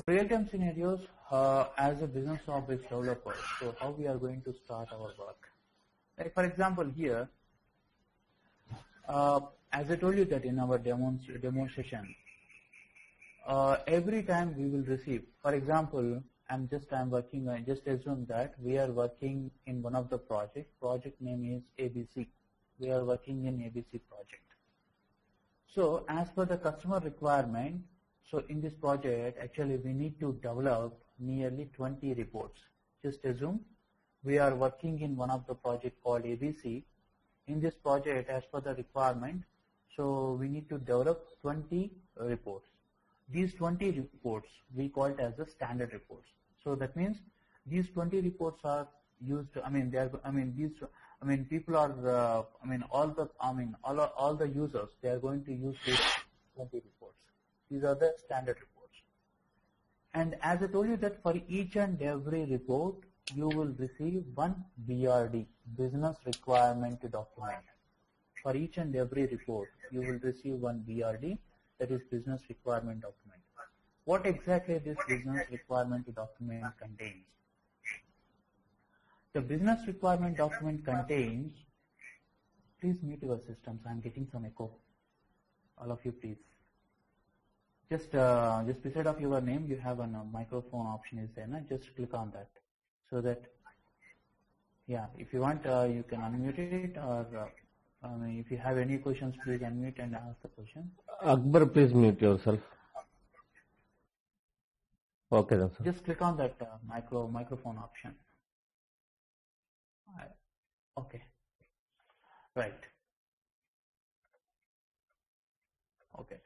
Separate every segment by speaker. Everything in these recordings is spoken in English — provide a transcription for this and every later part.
Speaker 1: real-time scenarios as a business objects developer. So how we are going to start our work? Like for example here, as I told you that in our demonstration, every time we will receive, for example, I'm working on, just assume that we are working in one of the project name is ABC. We are working in ABC project. So as per the customer requirement, so in this project actually we need to develop nearly 20 reports. Just assume we are working in one of the project called ABC. In this project as per the requirement, so we need to develop 20 reports. These 20 reports we call it as the standard reports. So that means these 20 reports are used. People are. All the users, they are going to use these 20 reports. These are the standard reports. And as I told you that for each and every report, you will receive one BRD, business requirement document. For each and every report, you will receive one BRD, that is business requirement document. What exactly this business requirement document contains? The business requirement document contains, please mute your systems, I am getting some echo. All of you please. Just beside of your name, you have a microphone option is there, just click on that. So that, yeah, if you want, you can unmute it, or if you have any questions, please unmute and ask the question.
Speaker 2: Akbar, please mute yourself. Okay, then, sir.
Speaker 1: Just click on that microphone option. Okay. Right. Okay.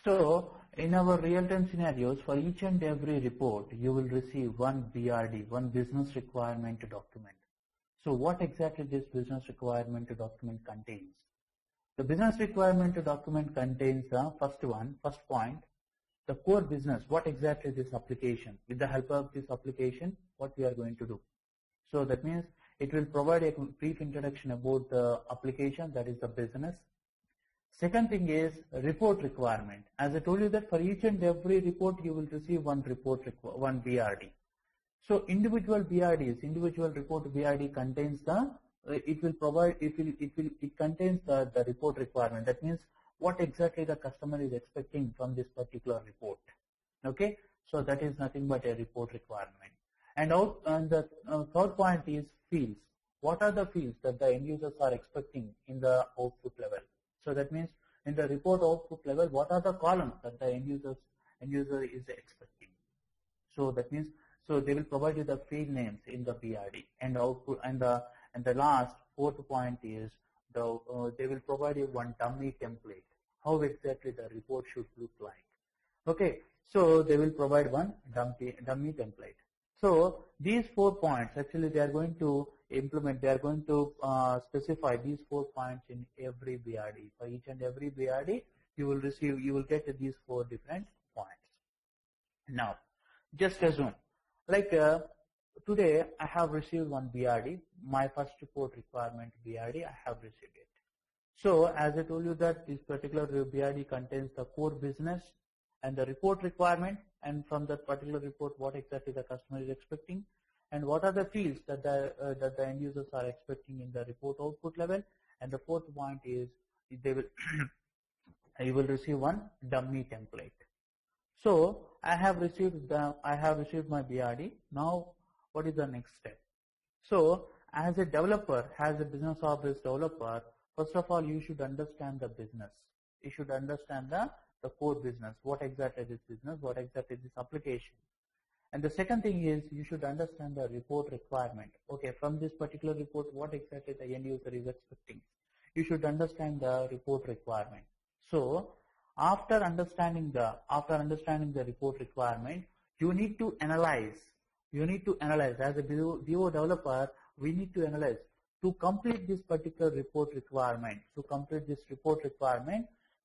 Speaker 1: So in our real-time scenarios, for each and every report, you will receive one BRD, one business requirement document. So what exactly this business requirement document contains? The business requirement document contains the first point, the core business, what exactly this application, with the help of this application, what we are going to do. So that means it will provide a brief introduction about the application, that is the business. Second thing is report requirement. As I told you that for each and every report you will receive one BRD. So individual BRDs, individual report BRD contains it contains the report requirement. That means what exactly the customer is expecting from this particular report. Okay, so that is nothing but a report requirement. And the third point is fields. What are the fields that the end users are expecting in the output level? So that means in the report output level, what are the columns that the end user is expecting? So that means, so they will provide you the field names in the BRD and output, and the last fourth point is they will provide you one dummy template, how exactly the report should look like. Okay, so they will provide one dummy template. So these 4 points, actually they are going to implement, they are going to specify these 4 points in every BRD. For each and every BRD, you will get these 4 different points. Now, just assume, like today I have received one BRD, my first report requirement BRD, I have received it. So as I told you that this particular BRD contains the core business and the report requirement, and from that particular report what exactly the customer is expecting, and what are the fields that the end users are expecting in the report output level. And the fourth point is you will receive one dummy template. So I have received my BRD. Now what is the next step? So as a developer, as a business objects developer, first of all you should understand the business. You should understand the core business, what exactly this business, what exactly this application. And the second thing is you should understand the report requirement. Okay, from this particular report, what exactly the end user is expecting. You should understand the report requirement. So after understanding the report requirement, you need to analyze. As a BO developer, we need to analyze to complete this particular report requirement.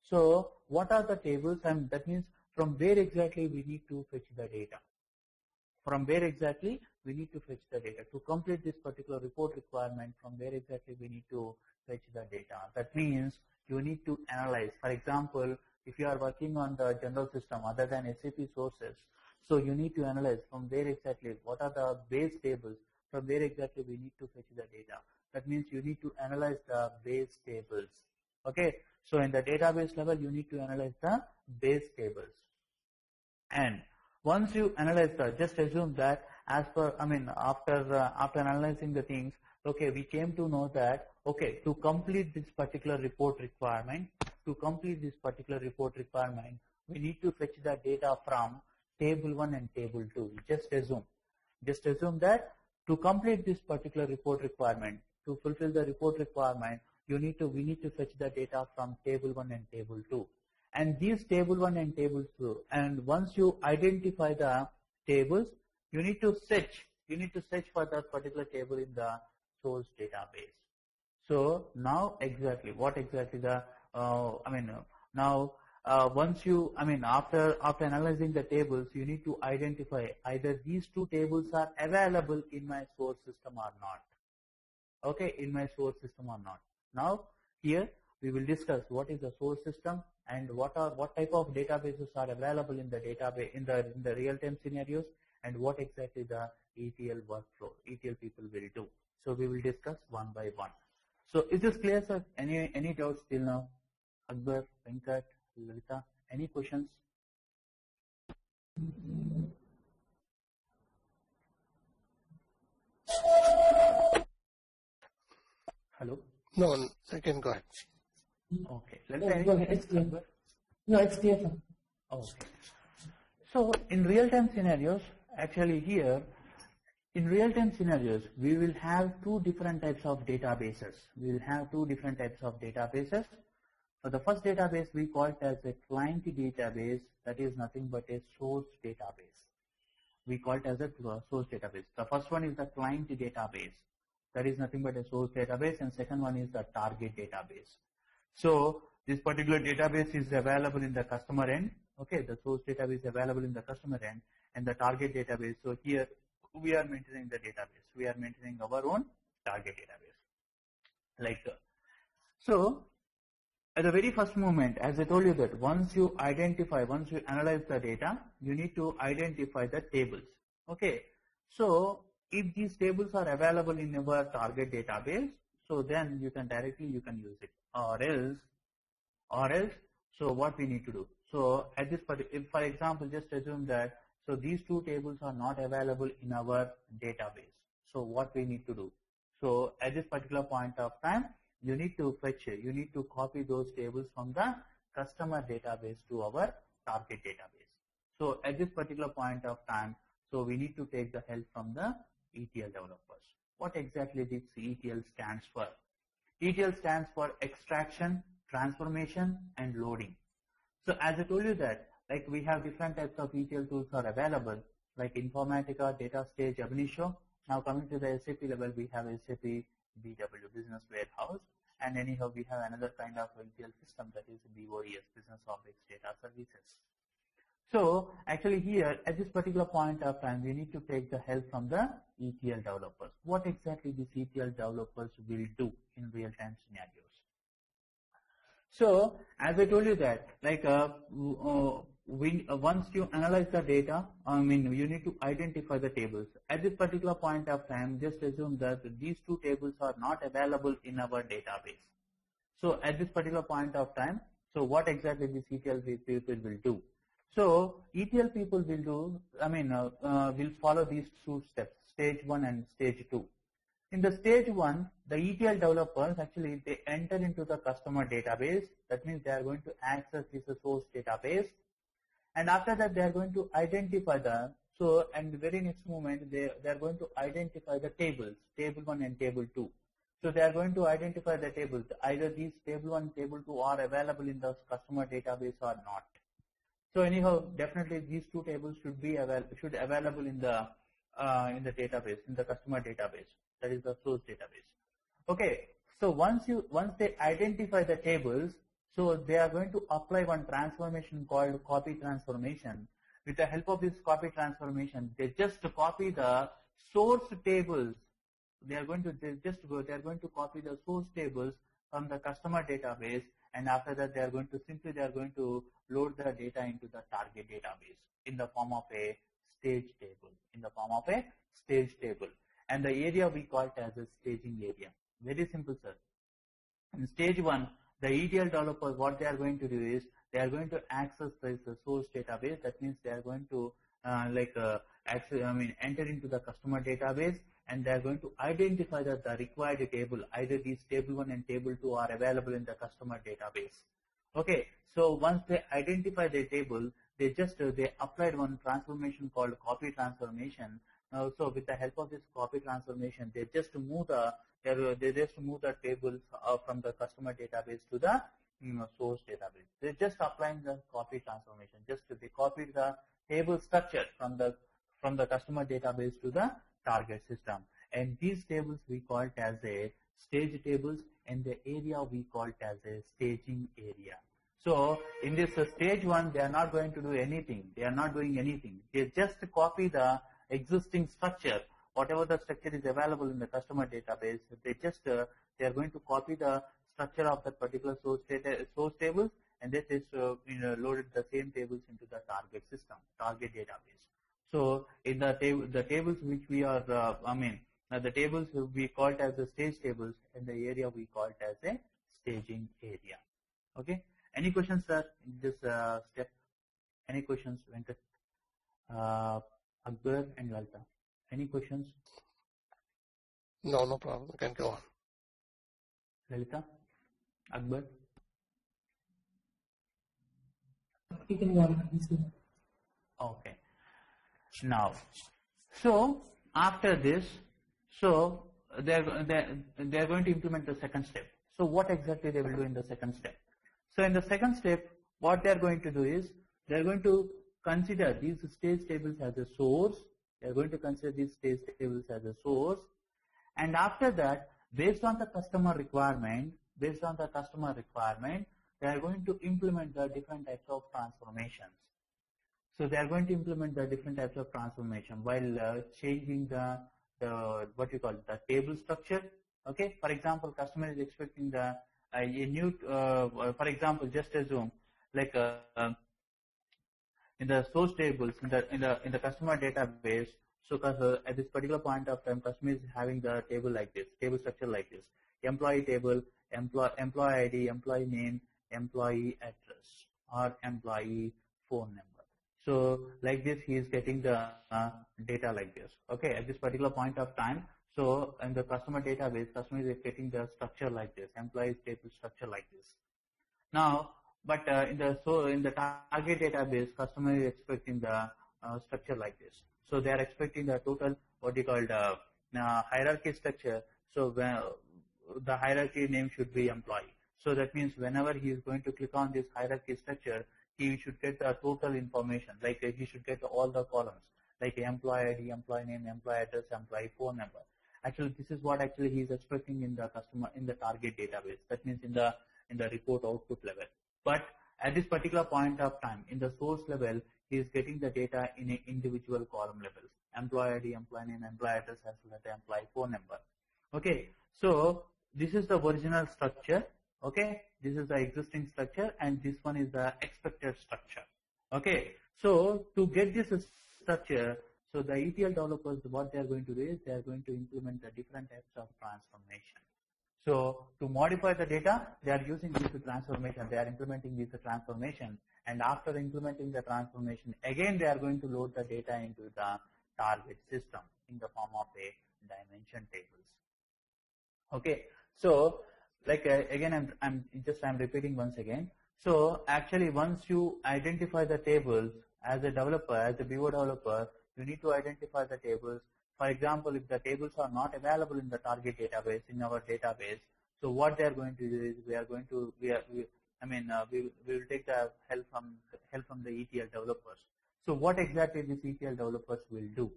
Speaker 1: So what are the tables, and that means from where exactly we need to fetch the data. To complete this particular report requirement, from where exactly we need to fetch the data. That means you need to analyze. For example, if you are working on the general system other than SAP sources, So you need to analyze from where exactly, what are the base tables, from where exactly we need to fetch the data. That means you need to analyze the base tables. Okay, so in the database level, you need to analyze the base tables. And once you analyze that, just assume that as per, after analyzing the things, okay, we came to know that, okay, to complete this particular report requirement, we need to fetch the data from table 1 and table 2. Just assume that to complete this particular report requirement, to fulfill the report requirement, we need to fetch the data from table 1 and table 2. And these table 1 and table 2, and once you identify the tables, you need to search for that particular table in the source database. So now exactly what exactly the once you after analyzing the tables, you need to identify either these two tables are available in my source system or not. Okay, in my source system or not. Now here we will discuss what is the source system and what type of databases are available in the database in the real-time scenarios, and what exactly the ETL workflow ETL people will do. So we will discuss one by one. So is this clear, sir? Any doubts till now? Akbar, Venkat, Lalita, any questions? Hello?
Speaker 3: No, second, go ahead.
Speaker 1: Okay. Go ahead.
Speaker 4: It's clear. No, it's clear, sir.
Speaker 1: Okay. So in real-time scenarios, actually here, in real-time scenarios, we will have two different types of databases. So the first database we call it as a client database, that is nothing but a source database. We call it as a source database. The first one is the client database, that is nothing but a source database, and second one is the target database. So this particular database is available in the customer end. Okay, the source database is available in the customer end, and the target database. So here we are maintaining the database. We are maintaining our own target database. So at the very first moment, as I told you that once you analyze the data, you need to identify the tables. Okay, so if these tables are available in our target database, so then you can use it. Or else, so what we need to do? So at this particular, for example, just assume that so these two tables are not available in our database. So what we need to do? So at this particular point of time, you need to copy those tables from the customer database to our target database. So at this particular point of time, so we need to take the help from the ETL developers. What exactly this ETL stands for? ETL stands for extraction, transformation, and loading. So as I told you that, like we have different types of ETL tools are available, like Informatica, Data Stage, Ab initio. Now coming to the SAP level, we have SAP BW, Business Warehouse, and anyhow we have another kind of ETL system, that is BOS, BusinessObjects Data Services. So actually here at this particular point of time, we need to take the help from the ETL developers. What exactly these ETL developers will do in real-time scenarios? So as I told you that, like once you analyze the data, you need to identify the tables. At this particular point of time, just assume that these two tables are not available in our database. So at this particular point of time, so what exactly these ETL people will do? So ETL people will do, will follow these two steps, stage 1 and stage 2. In the stage 1, the ETL developers actually they enter into the customer database. That means they are going to access this source database, and after that they are going to identify and the very next moment they are going to identify the tables, table 1 and table 2. So they are going to identify the tables. Either these table 1, table 2 are available in the customer database or not. So anyhow, definitely these two tables should be available in the database, in the customer database, that is the source database. Okay, so once they identify the tables, so they are going to apply one transformation called copy transformation. With the help of this copy transformation, they just copy the source tables. They are going to copy the source tables from the customer database, and after that they are going to load the data into the target database in the form of a stage table, in the form of a stage table. And the area we call it as a staging area. Very simple, sir. In stage 1, the ETL developers, what they are going to do is, they are going to access this source database. That means they are going to enter into the customer database, and they are going to identify that the required table, either these table 1 and table 2 are available in the customer database. Okay, so once they identify the table, they applied one transformation called copy transformation. So with the help of this copy transformation, they just move the tables from the customer database to the source database. They're just applying the copy transformation. They copied the table structure from the customer database to the target system. And these tables we call it as a stage tables, and the area we call it as a staging area. So in this stage 1, they are not going to do anything. They are not doing anything. They just copy the existing structure, whatever the structure is available in the customer database. They are going to copy the structure of that particular source tables, and they just loaded the same tables into the target system, target database. So in the tables which we are, the tables we call it as the stage tables, and the area we call it as a staging area. Okay. Any questions, sir, in this step? Any questions, Venkat, Akbar, and Lalita? Any questions?
Speaker 3: No, no problem. You can go on.
Speaker 1: Lalita, Akbar?
Speaker 4: You can go on.
Speaker 1: Okay. Now, so after this, so they're going to implement the second step. So what exactly they will do in the second step? So in the second step, what they're going to do is, they're going to consider these stage tables as a source. They're going to consider these stage tables as a source. And after that, based on the customer requirement, they are going to implement the different types of transformations. So they are going to implement the different types of transformation while changing the table structure. Okay, for example, customer is expecting a new, for example, just assume like in the source tables in the customer database. So at this particular point of time, customer is having the table like this, table structure like this: employee table, employee ID, employee name, employee address, or employee phone number. So like this, he is getting the data like this. Okay, at this particular point of time. So in the customer database, customer is getting the structure like this, employees table structure like this. Now, but in the target database, customer is expecting the structure like this. So they are expecting the total hierarchy structure. So the hierarchy name should be employee. So that means whenever he is going to click on this hierarchy structure, he should get the total information. Like he should get all the columns, like employee ID, employee name, employee address, employee phone number. Actually, this is what actually he is expecting in the target database. That means in the report output level. But at this particular point of time, in the source level, he is getting the data in individual column levels: employee ID, employee name, employee address, as well as the employee phone number. Okay, so this is the original structure. Okay, this is the existing structure, and this one is the expected structure. Okay, so to get this structure, so the ETL developers, what they are going to do is, they are going to implement the different types of transformation. So to modify the data, they are using this transformation. They are implementing this transformation, and after implementing the transformation, again they are going to load the data into the target system in the form of a dimension tables. Okay, so like again, I'm repeating once again. So actually, once you identify the tables as a developer, as a BO developer, you need to identify the tables. For example, if the tables are not available in the target database, in our database, so what they are going to do is, we will take the help from the ETL developers. So what exactly these ETL developers will do?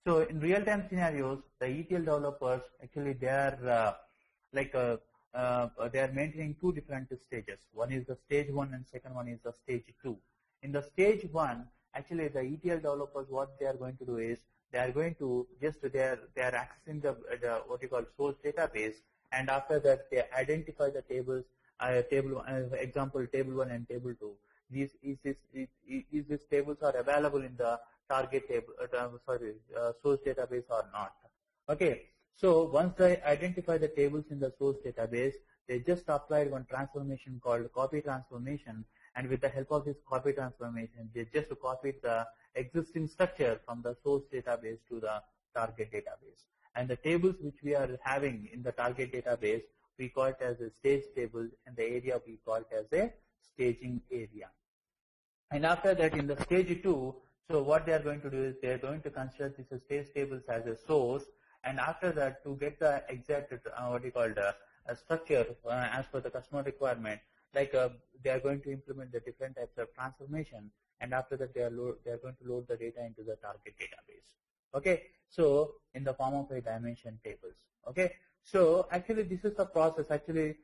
Speaker 1: So in real-time scenarios, the ETL developers actually they are maintaining two different stages. One is the stage 1, and second one is the stage 2. In the stage 1, actually the ETL developers, what they are going to do is, they are going to they are accessing the source database, and after that they identify the tables, example table 1 and table 2. these tables are available in the target table, source database or not. Okay, so once they identify the tables in the source database, they just applied one transformation called copy transformation, and with the help of this copy transformation, they just copied the existing structure from the source database to the target database. And the tables which we are having in the target database, we call it as a stage table, and the area we call it as a staging area. And after that, in the stage 2, so what they are going to do is they are going to consider these stage tables as a source, and after that, to get the exact structure as per the customer requirement, like they are going to implement the different types of transformation, and after that they are going to load the data into the target database. Okay, so in the form of a dimension tables. Okay, so actually this is the process. Actually,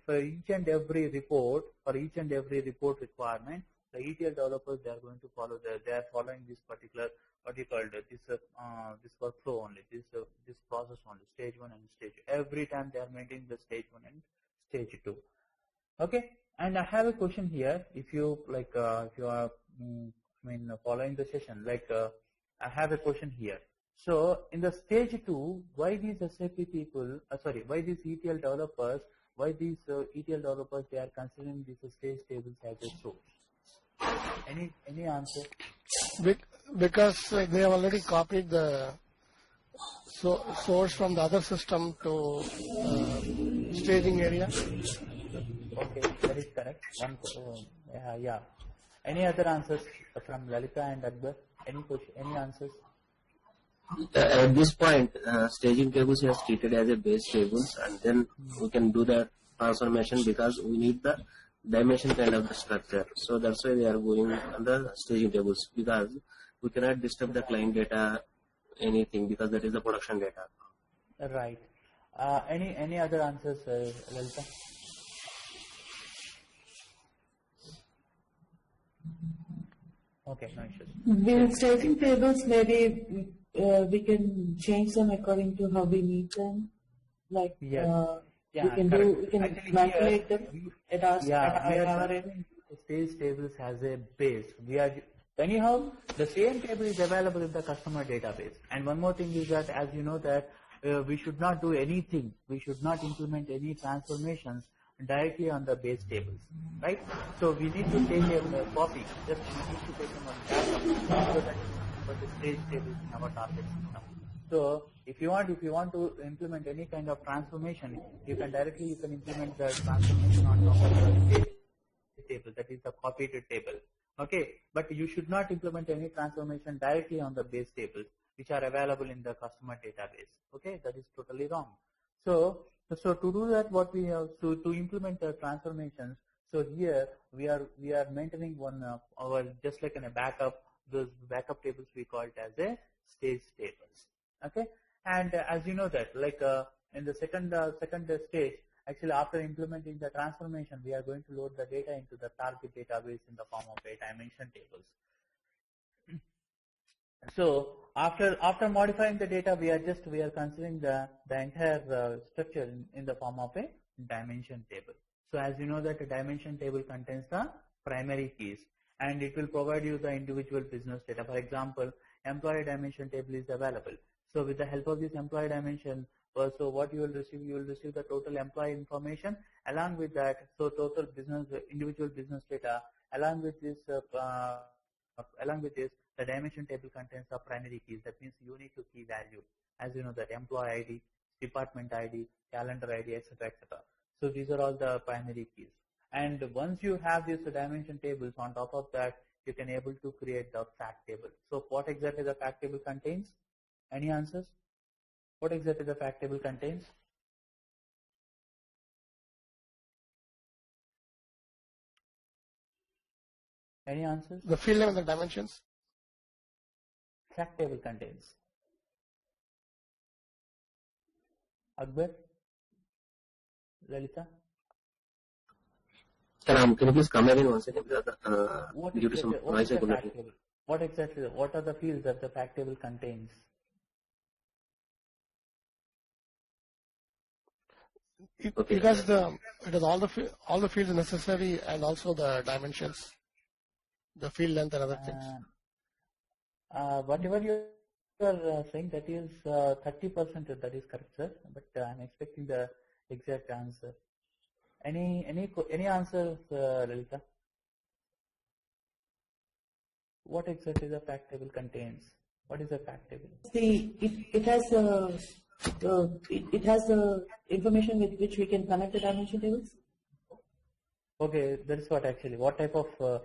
Speaker 1: for each and every report, requirement, the ETL developers, they are going to follow they are following this particular this workflow only, this process only, stage 1 and stage 2. Every time they are maintaining the stage 1 and stage 2. Okay, and I have a question here. If you if you are following the session, I have a question here. So in the stage 2, why these SAP people, why these ETL developers, they are considering these stage tables as a source? Any answer?
Speaker 3: Because they have already copied the source from the other system to staging area.
Speaker 1: Okay, that is correct. Yeah. Any other answers from Lalita and Akbar? Any question? Any answers?
Speaker 5: At this point, staging tables is treated as a base tables, and then we can do the transformation because we need the dimension kind of the structure. So that's why they are going on the staging tables, because we cannot disturb the client data, anything, because that is the production data.
Speaker 1: Right. Any other answers, Lalita? Okay, no issues.
Speaker 4: The staging tables, maybe we can change them according to how we need them. Like we can manipulate them at our end.
Speaker 1: Stage tables has a base. Anyhow, the same table is available in the customer database. And one more thing is that, as you know, that we should not do anything. We should not implement any transformations directly on the base tables, right? So we need to take a copy. Just we need to take them on backup so that for the stage tables in our target system. So if you want to implement any kind of transformation, you can implement the transformation on top of the stage table, that is the copied table. Okay, but you should not implement any transformation directly on the base tables which are available in the customer database. Okay, that is totally wrong. So to do that, what we have to implement the transformations. So here we are maintaining one our just like in a backup. Those backup tables we call it as a stage tables. Okay, and as you know that in the second stage, actually after implementing the transformation, we are going to load the data into the target database in the form of a dimension tables. So after modifying the data, we are considering the entire structure in the form of a dimension table. So as you know that a dimension table contains the primary keys, and it will provide you the individual business data. For example, employee dimension table is available. So with the help of this employee dimension, so what you will receive the total employee information along with that. So total individual business data along with this. The dimension table contains the primary keys. That means unique key value. As you know that employee ID, department ID, calendar ID, etc., etc. So these are all the primary keys. And once you have these dimension tables, on top of that, you can able to create the fact table. So what exactly the fact table contains? Any answers? What exactly the fact table contains? Any answers?
Speaker 3: The field name and the dimensions.
Speaker 1: Fact table contains. Akbar? Lalita?
Speaker 5: Can you please come again once again? Due to some noise, I could not hear.
Speaker 1: What are the fields that the fact table contains?
Speaker 3: Because it has all the fields necessary and also the dimensions. the field length and other things.
Speaker 1: Whatever you are saying, that is 30%. That is correct, sir. But I'm expecting the exact answer. Any answers, Lalita? What exactly the fact table contains? What is a fact table?
Speaker 4: It has the information with which we can connect the dimension tables.
Speaker 1: Okay, that is what actually. What type of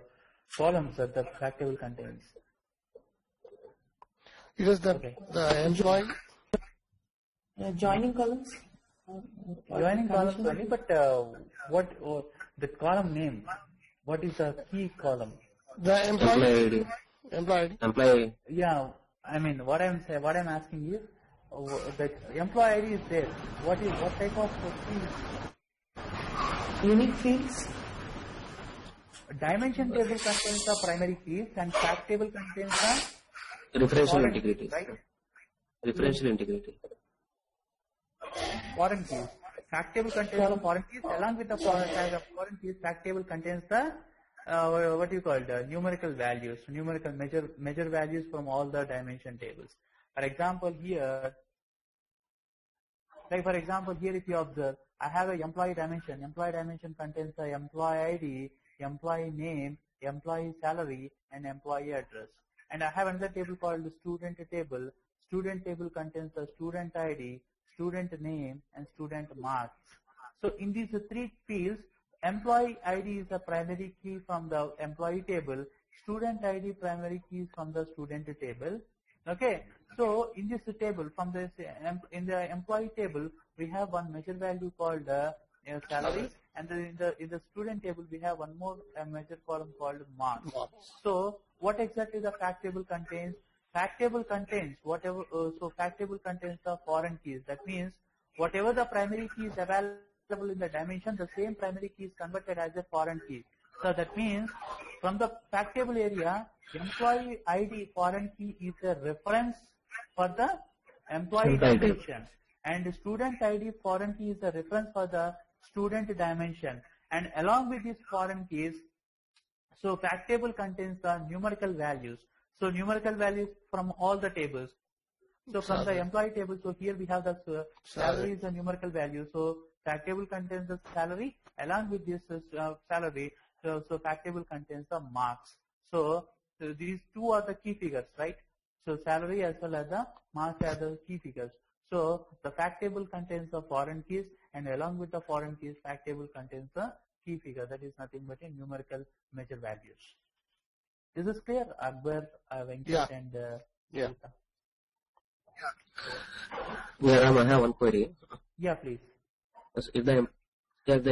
Speaker 1: columns that the fact table contains?
Speaker 3: It is the employee.
Speaker 4: Joining columns.
Speaker 1: Joining columns only, but what the column name? What is the key column?
Speaker 3: The employee.
Speaker 5: Employee.
Speaker 1: Yeah, I mean what I'm asking you, the employee ID is there. What type of fields?
Speaker 4: Unique fields.
Speaker 1: Dimension table contains the primary keys and fact table contains the
Speaker 5: referential integrity.
Speaker 1: Right?
Speaker 5: Referential integrity.
Speaker 1: Foreign keys. Fact table contains the foreign keys. Along with the foreign keys, fact table contains the what you call the numerical values, numerical measure values from all the dimension tables. For example, here, if you observe, I have a employee dimension. Employee dimension contains the employee ID, employee name, employee salary, and employee address. And I have another table called the student table. Student table contains the student ID, student name, and student marks. So in these three fields, employee ID is the primary key from the employee table. Student ID primary keys from the student table. Okay. So in this table, in the employee table, we have one measure value called salary, and in the student table we have one more measure column called marks. So what exactly the fact table contains? Fact table contains whatever. So fact table contains the foreign keys. That means whatever the primary key is available in the dimension, the same primary key is converted as a foreign key. So that means from the fact table area, employee ID foreign key is a reference for the employee dimension, and student ID foreign key is a reference for the student dimension. And along with these foreign keys, so fact table contains the numerical values. So numerical values from all the tables. So from the employee table, so here we have the salary is a numerical value. So fact table contains the salary. Along with this salary, so fact table contains the marks. So these two are the key figures, right? So salary as well as the marks are the key figures. So the fact table contains the foreign keys, and along with the foreign keys, fact table contains the key figure. That is nothing but a numerical measure values. Is this clear, Akbar, Venkat, and
Speaker 3: Yeah.
Speaker 5: Ram, I have one query.
Speaker 1: Yeah, please.
Speaker 5: If the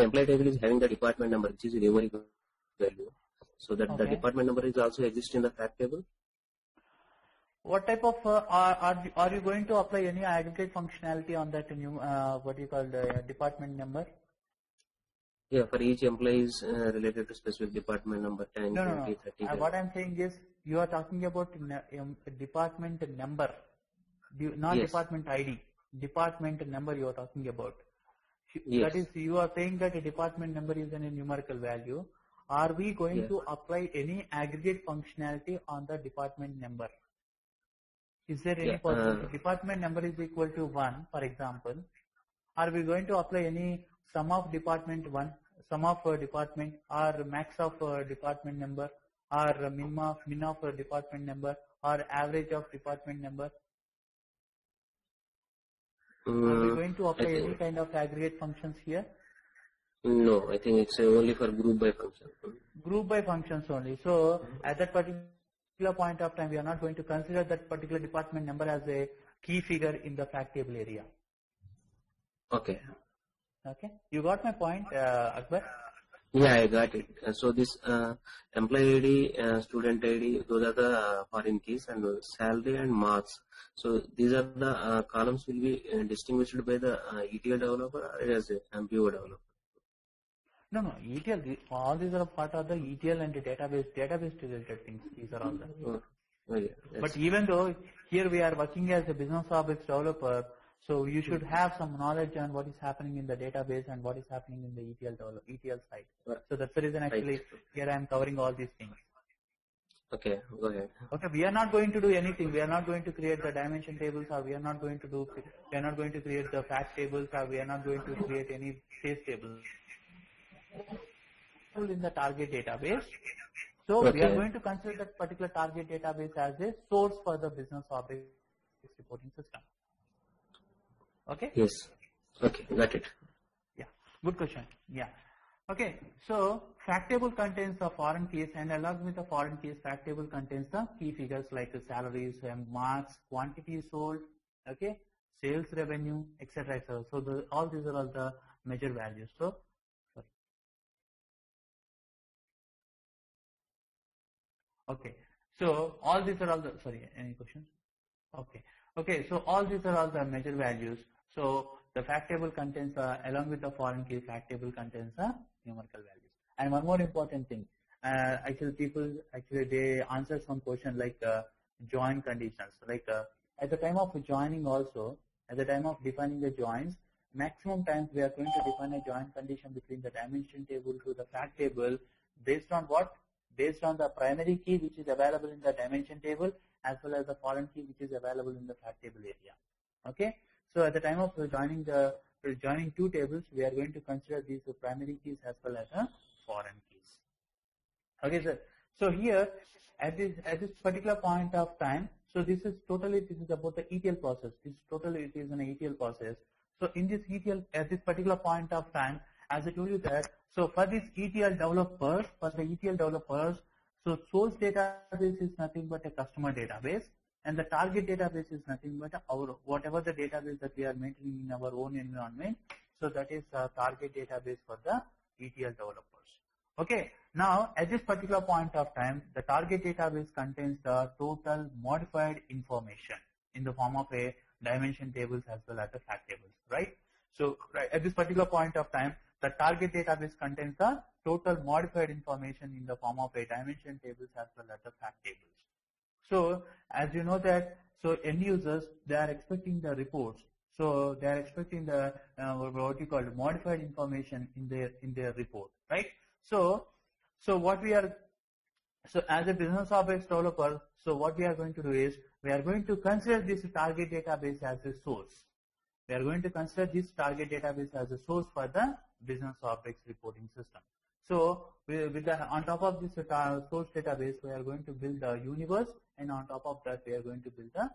Speaker 5: employee table is having the department number, which is a numerical value, so that the department number is also exist in the fact table.
Speaker 1: What type of are you going to apply any aggregate functionality on that new what you call the department number?
Speaker 5: Yeah, for each employee is related to specific department number 10,
Speaker 1: No.
Speaker 5: 20, 30.
Speaker 1: What I'm saying is you are talking about department number, not department ID. Department number you are talking about.
Speaker 5: Yes.
Speaker 1: That is, you are saying that a department number is a numerical value. Are we going to apply any aggregate functionality on the department number? Is there any possibility? Department number is equal to 1, for example. Are we going to apply any sum of department 1, sum of department, or max of department number, or min of department number, or average of department number? Are we going to apply any kind of aggregate functions here?
Speaker 5: No, I think it's only for group by function.
Speaker 1: Group by functions only. So at that particular point of time, we are not going to consider that particular department number as a key figure in the fact table area.
Speaker 5: Okay.
Speaker 1: Okay. You got my point, Akbar?
Speaker 5: Yeah, I got it. So this employee ID, student ID, those are the foreign keys, and salary and marks. So these are the columns will be distinguished by the ETL developer or as a MPO developer.
Speaker 1: No, ETL, all these are part of the ETL and the database related things. These are all the. But even though here we are working as a business objects developer, so you should have some knowledge on what is happening in the database and what is happening in the ETL side. So that's the reason actually here I am covering all these things.
Speaker 5: Okay, go ahead.
Speaker 1: Okay, we are not going to do anything. We are not going to create the dimension tables, or we are not going to do. We are not going to create the fact tables, or we are not going to create any case tables in the target database. So we are going to consider that particular target database as a source for the business object reporting system. Okay.
Speaker 5: Yes. Okay, got it.
Speaker 1: Yeah. Good question. Yeah. Okay, so fact table contains the foreign keys, and along with the foreign keys, fact table contains the key figures like the salaries and marks, quantity sold, okay, sales revenue, etc. etc. So all these are all the measure values. So, sorry. Okay, so all these are all the, sorry, any questions? Okay, okay, so all these are all the measure values. So the fact table contains, along with the foreign key, fact table contains the numerical values. And one more important thing, actually people, they answer some question like join conditions. Like at the time of joining also, at the time of defining the joins, maximum times we are going to define a join condition between the dimension table to the fact table based on what? Based on the primary key which is available in the dimension table as well as the foreign key which is available in the fact table area. Okay. So at the time of joining two tables, we are going to consider these primary keys as well as the foreign keys. Okay, sir. So here at this particular point of time, so this is about the ETL process. It is an ETL process. So in this ETL, at this particular point of time, as I told you that, so for this ETL developers, so source database is nothing but a customer database, and the target database is nothing but our whatever the database that we are maintaining in our own environment. So that is a target database for the ETL developers. Okay. Now at this particular point of time, the target database contains the total modified information in the form of a dimension tables as well as the fact tables, right? So at this particular point of time, the target database contains the total modified information in the form of a dimension tables as well as the fact tables. So as you know that, so end users, they are expecting the reports. So they are expecting the what you call modified information in their report, right? So as a business objects developer, so what we are going to do is we are going to consider this target database as a source. We are going to consider this target database as a source for the business objects reporting system. So on top of this source database, we are going to build the universe, and on top of that, we are going to build the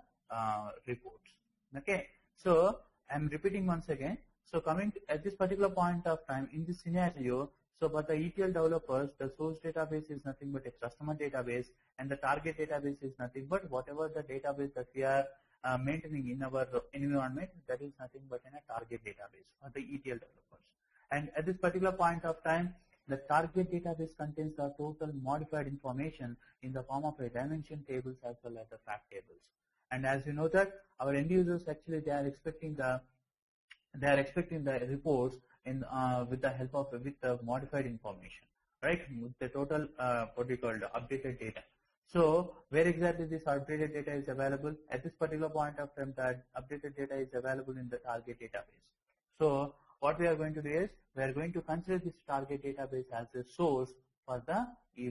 Speaker 1: reports. Okay. So I'm repeating once again. So coming at this particular point of time in this scenario, so for the ETL developers, the source database is nothing but a customer database, and the target database is nothing but whatever the database that we are maintaining in our environment, that is nothing but a target database for the ETL developers. And at this particular point of time, the target database contains the total modified information in the form of a dimension tables as well as the fact tables. And as you know that our end users actually they are expecting the reports in with the help of the modified information, right? With the total what we call the updated data. So where exactly this updated data is available? At this particular point of time, that updated data is available in the target database. So what we are going to do is we are going to consider this target database as a source for the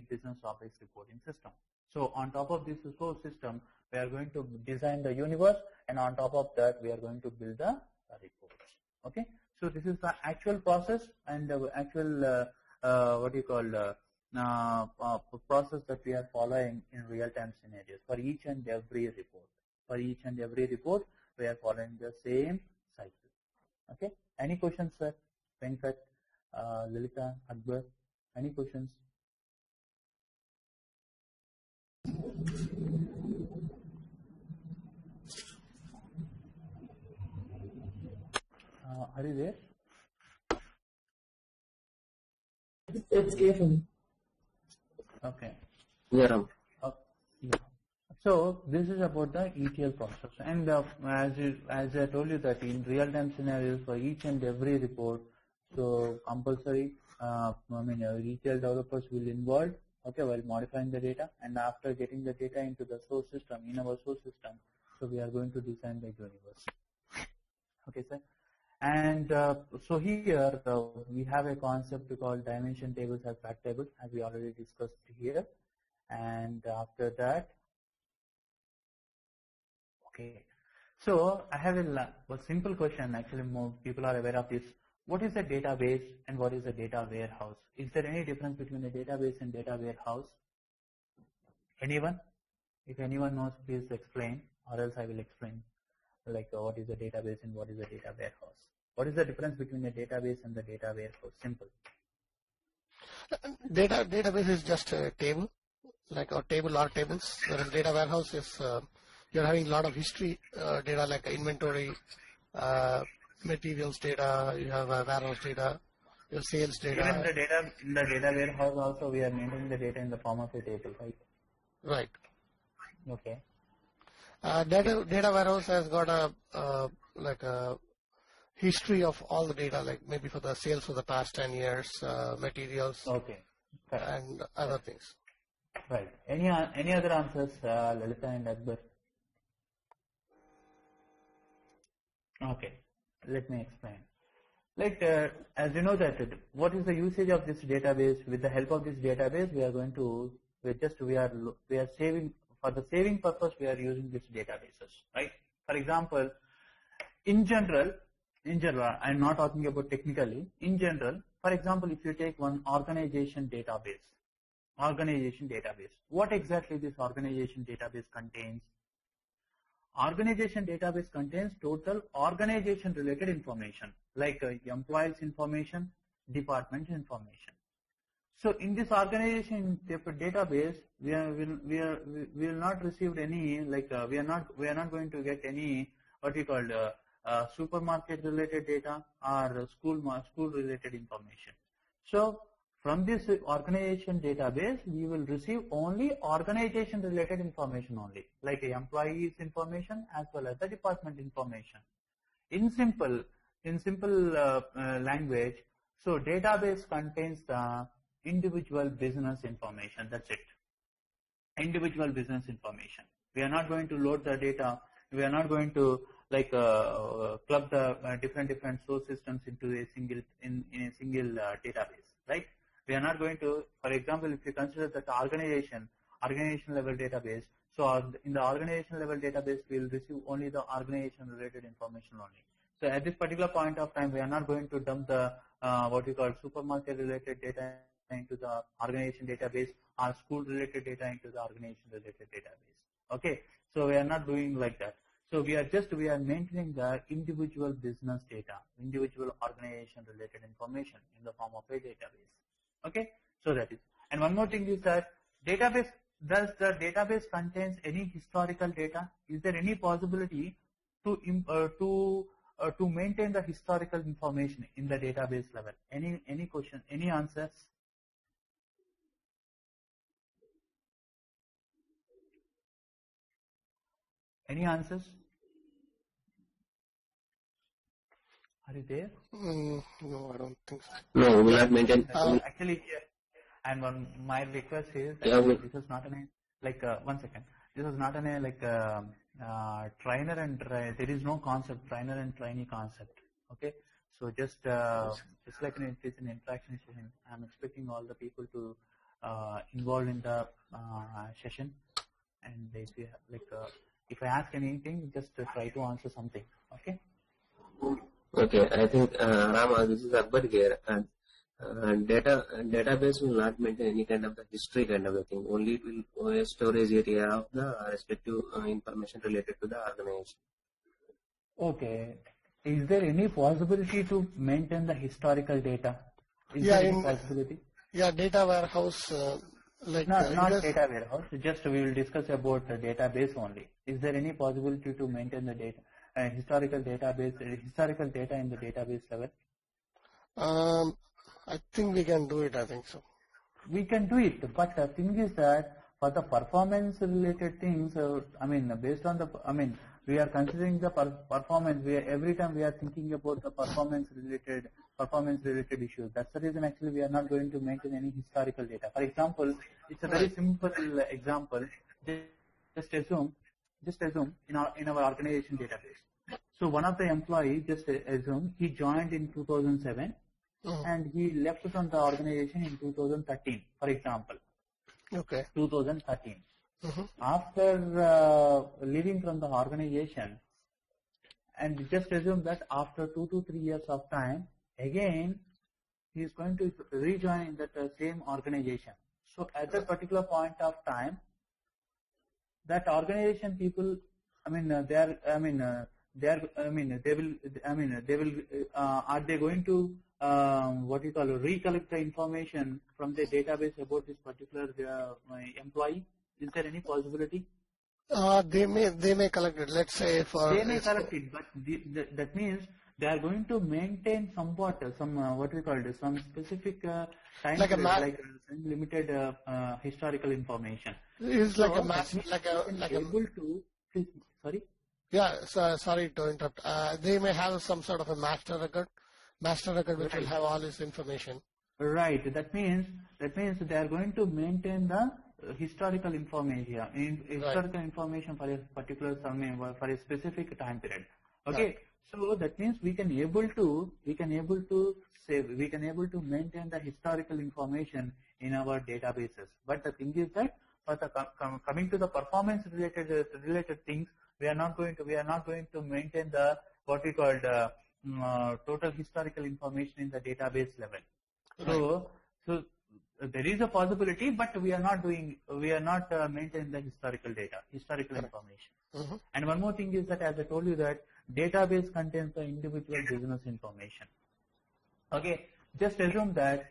Speaker 1: business objects reporting system. So on top of this source system, we are going to design the universe, and on top of that, we are going to build the reports. Okay. So this is the actual process and the actual process that we are following in real-time scenarios for each and every report. For each and every report, we are following the same cycle. Okay. Any questions, sir? Venkat, Lilita, Akbar, any questions? Are you there?
Speaker 4: It's given.
Speaker 1: Okay.
Speaker 5: Yeah.
Speaker 1: Yeah. So this is about the ETL process, and as I told you that in real-time scenarios for each and every report, so compulsory, ETL developers will involve, okay, while modifying the data, and after getting the data into the source system, in our source system, so we are going to design the universe. Okay, sir. And so here we have a concept called dimension tables as fact tables, as we already discussed here. And after that, okay. So I have a simple question. Actually, more people are aware of this. What is a database and what is a data warehouse? Is there any difference between a database and data warehouse? Anyone? If anyone knows, please explain, or else I will explain. Like what is a database and what is a data warehouse? What is the difference between a database and the data warehouse? Simple.
Speaker 3: Database is just a table, like a table or tables. Whereas data warehouse is you're having a lot of history data, like inventory, materials data. You have warehouse data, your sales data.
Speaker 1: Even in the data warehouse also, we are maintaining the data in the form of a table, right?
Speaker 3: Right.
Speaker 1: Okay.
Speaker 3: Data warehouse has got a like a history of all the data, like maybe for the sales for the past 10 years, materials,
Speaker 1: okay,
Speaker 3: and other things.
Speaker 1: Right. Any other answers, Lalita and Akbar? Okay, let me explain. Like as you know that what is the usage of this database? With the help of this database, we are going to we are saving, for the saving purpose. We are using these databases, right? For example, in general, I'm not talking about technically. In general, for example, if you take one organization database, what exactly this organization database contains? Organization database contains total organization related information, like employees information, department information. So in this organization database, we will not receive any, like we are not going to get any what we call supermarket related data or school related information. So from this organization database, we will receive only organization related information only, like employees information as well as the department information. In simple language, so database contains the individual business information. That's it. Individual business information. We are not going to load the data. We are not going to like club the different source systems into a single in a single database, right? We are not going to, for example, if you consider that organization level database, so in the organization level database, we will receive only the organization related information only. So at this particular point of time, we are not going to dump the what we call supermarket related data into the organization database or school related data into the organization related database. Okay, so we are not doing like that. So we are maintaining the individual business data, individual organization related information in the form of a database. Okay, so that is. And one more thing is that database, does the database contains any historical data? Is there any possibility to maintain the historical information in the database level? Any question? Any answers? Any answers? Are you there?
Speaker 3: No, I don't think so.
Speaker 5: No, we will not maintain.
Speaker 1: Actually, and my request is that this is not an like 1 second. This is not an like trainer and there is no concept trainer and trainee concept. Okay, so just like it is an interaction session. I'm expecting all the people to involved in the session, and if you like if I ask anything, just try to answer something. Okay.
Speaker 5: Okay, I think Rama, this is Akbar here, and database will not maintain any kind of the history kind of a thing. Only it will a storage area of the respective information related to the organization.
Speaker 1: Okay. Is there any possibility to maintain the historical data? Is there any possibility?
Speaker 3: Yeah, data warehouse. Like
Speaker 1: not data warehouse. Just we will discuss about the database only. Is there any possibility to maintain the data? Historical data in the database level?
Speaker 3: I think we can do it. I think so.
Speaker 1: We can do it, but the thing is that for the performance related things, I mean, based on the, I mean, we are considering the performance. Every time we are thinking about the performance related issues. That's the reason actually we are not going to maintain any historical data. For example, it's a very simple example. Just assume in our organization database. So one of the employees, just assume he joined in 2007 and he left from the organization in 2013, for example.
Speaker 3: Okay.
Speaker 1: 2013.
Speaker 3: Mm-hmm.
Speaker 1: After leaving from the organization, and just assume that after 2 to 3 years of time, again he is going to rejoin that same organization. So at that particular point of time, that organization people, are they going to recollect the information from the database about this particular employee? Is there any possibility?
Speaker 3: They may collect it. Let's say for
Speaker 1: they may collect it, but that means they are going to maintain some specific time
Speaker 3: like
Speaker 1: period, like limited historical information.
Speaker 3: It's like
Speaker 1: sorry.
Speaker 3: Yeah, sorry to interrupt. They may have some sort of a master record which will have all this information.
Speaker 1: Right. That means they are going to maintain the historical information, information for a particular for a specific time period. Okay.
Speaker 3: Right.
Speaker 1: So that means we can able to maintain the historical information in our databases. But the thing is that for the coming to the performance related things, we are not going to maintain the what we call the total historical information in the database level.
Speaker 3: Right.
Speaker 1: So there is a possibility, but we are not maintaining the historical information.
Speaker 3: Mm-hmm.
Speaker 1: And one more thing is that, as I told you, that database contains the individual business information. Okay, just assume that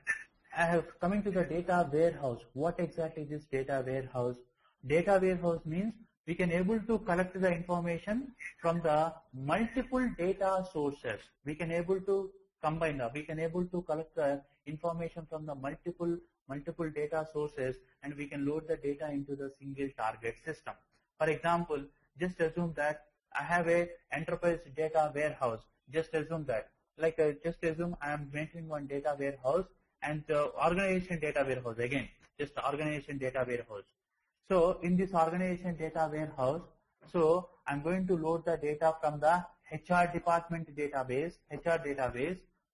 Speaker 1: I have coming to the data warehouse. What exactly is this data warehouse? Data warehouse means we can able to collect the information from the multiple data sources. We can able to combine that. We can able to collect the information from the multiple data sources, and we can load the data into the single target system. For example, just assume that I have a enterprise data warehouse. Just assume that, just assume I am maintaining one data warehouse and organization data warehouse again. Just organization data warehouse. So in this organization data warehouse, so I'm going to load the data from the HR department database,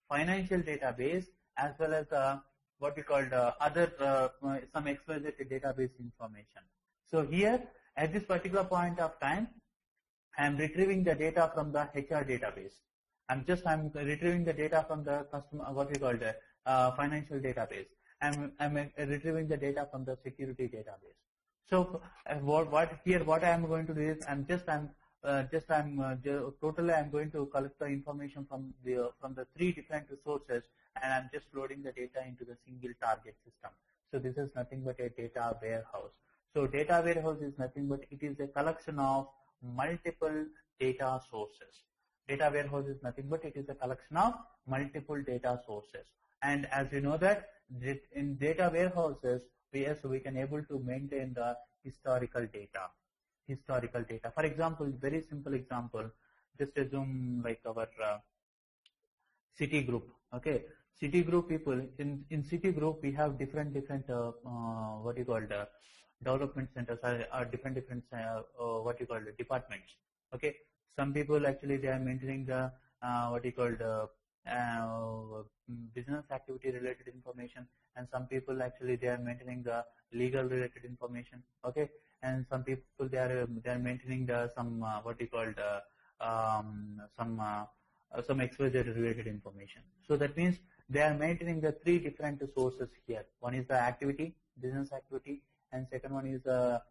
Speaker 1: financial database, as well as what we call other some XYZ database information. So here at this particular point of time, I am retrieving the data from the HR database. I'm retrieving the data from the financial database. I'm retrieving the data from the security database. So what I am going to do is totally I'm going to collect the information from the three different sources, and I'm just loading the data into the single target system. So this is nothing but a data warehouse. So data warehouse is nothing but it is a collection of multiple data sources. Data warehouse is nothing but it is a collection of multiple data sources. And as you know that in data warehouses, we can able to maintain the historical data. For example, very simple example, just assume like our Citigroup. Okay, Citigroup people, in Citigroup we have different development centers or different departments. Okay, some people actually they are maintaining the business activity related information, and some people actually they are maintaining the legal related information. Okay, and some people they are maintaining the some XYZ related information. So that means they are maintaining the three different sources here. One is the activity, business activity, and second one is the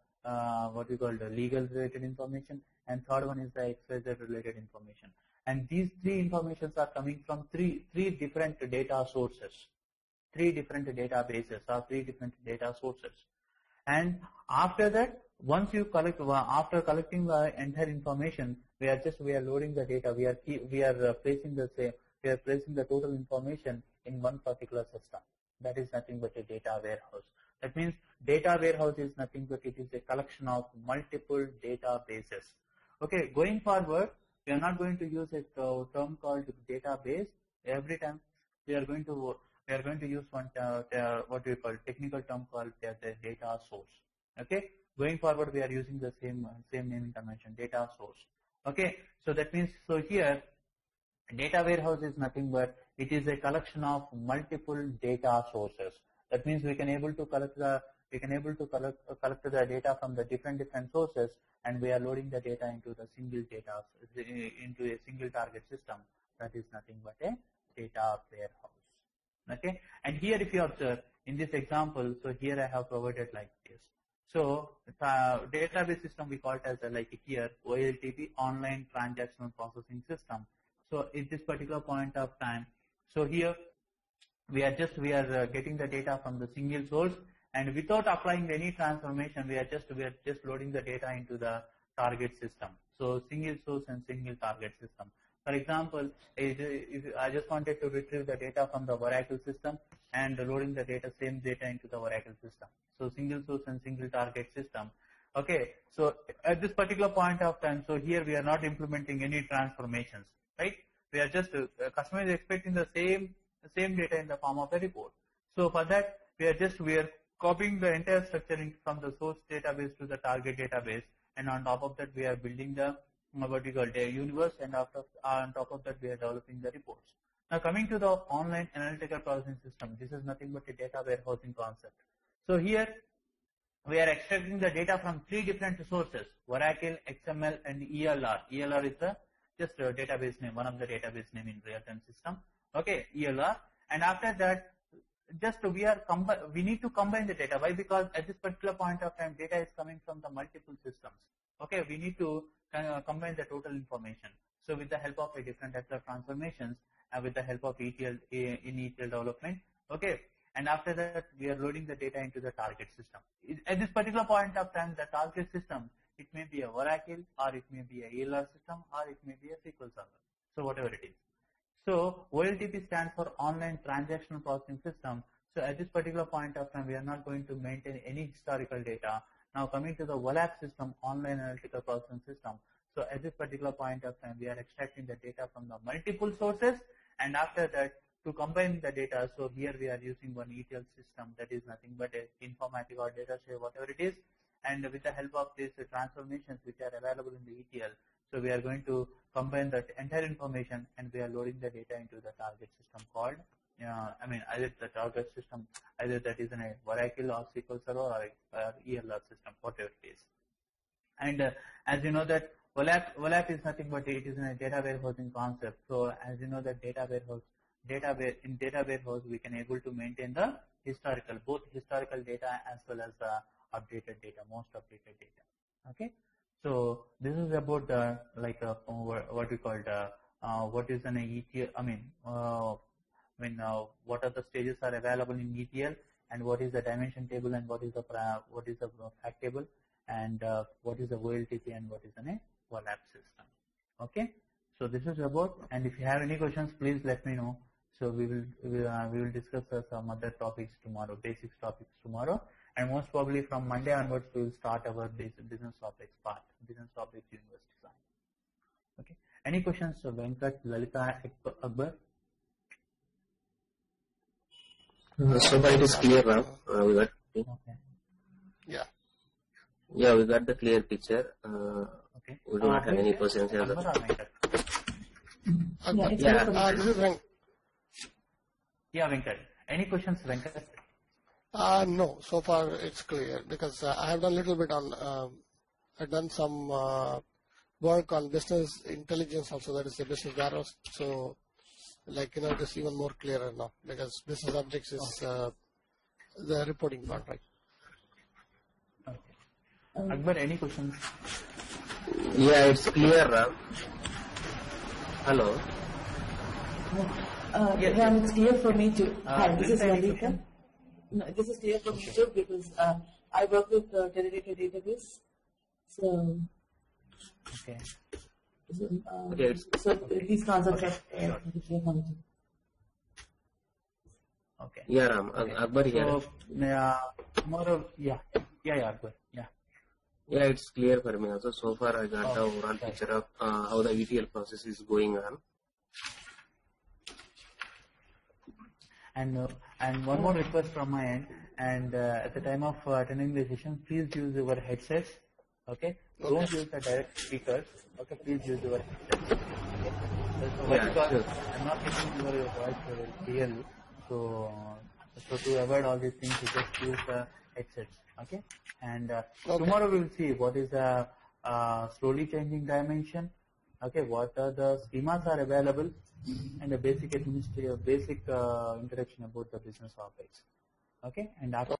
Speaker 1: legal related information, and third one is the XYZ related information. And these three informations are coming from three different data sources, three different databases or three different data sources. And after that, once you after collecting the entire information, we are loading the data. We are placing the total information in one particular system. That is nothing but a data warehouse. That means data warehouse is nothing but it is a collection of multiple databases. Okay, going forward, we are not going to use a term called database. Every time we are going to use one what we call technical term called the data source. Okay, going forward we are using the same naming convention, data source. Okay, so that means here data warehouse is nothing but it is a collection of multiple data sources. That means we can able to collect the we can able to collect the data from the different sources, and we are loading the data into the single data, into a single target system. That is nothing but a data warehouse. Okay, and here if you observe in this example, so here I have provided like this. So database system we call it as like here OLTP, online transactional processing system. So at this particular point of time, so here we are getting the data from the single source, and without applying any transformation, we are just loading the data into the target system. So single source and single target system. For example, if I just wanted to retrieve the data from the Oracle system and loading the same data into the Oracle system. So single source and single target system. Okay, so at this particular point of time, so here we are not implementing any transformations, right? We are just customer is expecting the same data in the form of a report. So for that, we are copying the entire structure from the source database to the target database, and on top of that, we are building the vertical universe, and on top of that, we are developing the reports. Now coming to the online analytical processing system, this is nothing but a data warehousing concept. So here we are extracting the data from 3 different sources: Oracle, XML, and ELR. ELR is just a database name, one of the database name in real-time system. Okay, ELR, and after that, we need to combine the data. Why? Because at this particular point of time, data is coming from the multiple systems. Okay, we need to combine the total information. So with the help of a different types of transformations, with the help of ETL development. Okay, and after that, we are loading the data into the target system. At this particular point of time, the target system, it may be a Oracle, or it may be a ELR system, or it may be a SQL Server. So whatever it is. So OLTP stands for Online Transactional Processing System. So at this particular point of time, we are not going to maintain any historical data. Now coming to the Oralce system, Online Analytical Processing System. So at this particular point of time, we are extracting the data from the multiple sources, and after that, to combine the data, so here we are using one ETL system, that is nothing but a Informatica or DataShare, whatever it is, and with the help of these transformations which are available in the ETL, so we are going to combine that entire information, and we are loading the data into the target system called, either the target system, either that is an Oracle or SQL Server or ELR system, whatever it is. And as you know that OLAP is nothing but it is a data warehousing concept. So as you know that in data warehouse we can able to maintain the both historical data as well as the updated data, most updated data. Okay. So this is about what we call what is an ETL. What are the stages are available in ETL, and what is the dimension table, and what is the fact table, and what is the OLTP, and what is an OLAP system. Okay. So this is about, and if you have any questions, please let me know. So we will discuss some other topics tomorrow, basics topics tomorrow. And most probably from Monday onwards, we will start our business objects part, business objects universe design. Okay. Any questions, Venkat, Lalita, Akbar?
Speaker 5: So far it is clear now. We got.
Speaker 1: Okay.
Speaker 5: Yeah, we got the clear picture.
Speaker 1: Okay.
Speaker 5: We don't have any questions.
Speaker 3: This is Venkat.
Speaker 1: Yeah, Venkat. Any questions, Venkat?
Speaker 3: No, so far it's clear, because I have done a little bit on, I've done some work on business intelligence also, that is the business warehouse. So, it's even more clearer now, because business objects is the reporting part, right?
Speaker 1: Okay. Akbar, any questions?
Speaker 5: Yeah, it's clear. Hello.
Speaker 4: Yes. Yeah, it's clear for me too. Hi, this is Lalita. No, this is clear for me too, because I work with Teradata database. So,
Speaker 1: okay.
Speaker 4: So these concepts are clear for me too.
Speaker 1: Okay.
Speaker 5: Yeah, Ram. Akbar here.
Speaker 1: So, tomorrow, Akbar. Yeah.
Speaker 5: Yeah, it's clear for me also. So far, I got the overall picture of how the ETL process is going on.
Speaker 1: And one more request from my end. And at the time of attending the session, please use your headsets. Okay. Don't use the direct speakers. Okay. Please use your headsets. Okay. Because sure. I'm not taking your voice clearly. So to avoid all these things, you just use the assets. Okay, and tomorrow we will see what is the slowly changing dimension. Okay, what are the schemas are available, and the basic introduction about the business objects. Okay, and after